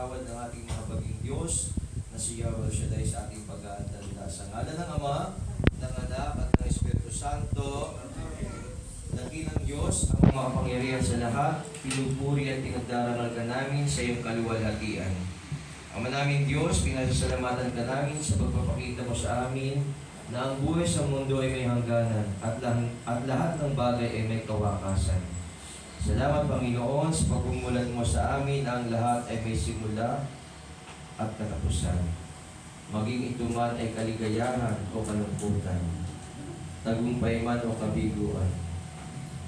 patawad ng ating mga baging Diyos na si Yahweh Shaddai sa ating pag-aantanda. Sa ngalan ng Ama, ng Anak at ng Espiritu Santo, dakilang Diyos, ang makapangyarihan sa lahat, pinupuri at pinagdarangal ka namin sa iyong kaluwalhatian. Ama namin Diyos, pinasasalamatan ka namin sa pagpapakita mo sa amin na ang buhay sa mundo ay may hangganan at lahat ng bagay ay may kawakasan. Salamat Panginoon sa pagmumulat mo sa amin na ang lahat ay may simula at katapusan. Maging ito man ay kaligayahan o kalungkutan, tagumpay man o kabiguan.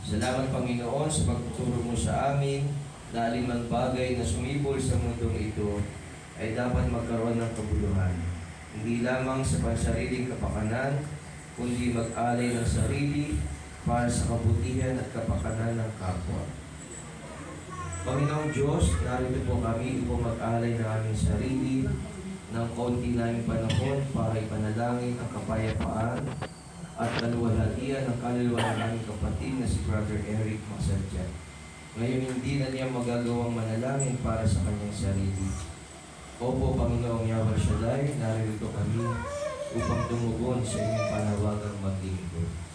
Salamat Panginoon sa pagtuturo mo sa amin na alinman bagay na sumibol sa mundong ito ay dapat magkaroon ng kabuluhan. Hindi lamang sa pansariling kapakanan, kundi mag-alay ng sarili para sa kabutihan at kapakanan ng kapwa. Panginoong Diyos, narito po kami upang mag-alay ng aming sarili ng konti naming panahon para ipanalangin ang kapayapaan at kaluwalhatian ng kaluluwa ng aming kapatid na si Brother Eric Masadja. Ngayon hindi na niya magagawang manalangin para sa kanyang sarili. Opo, Panginoong Yahweh Shaddai, narito kami upang tumugon sa inyong panawagang maglingkod.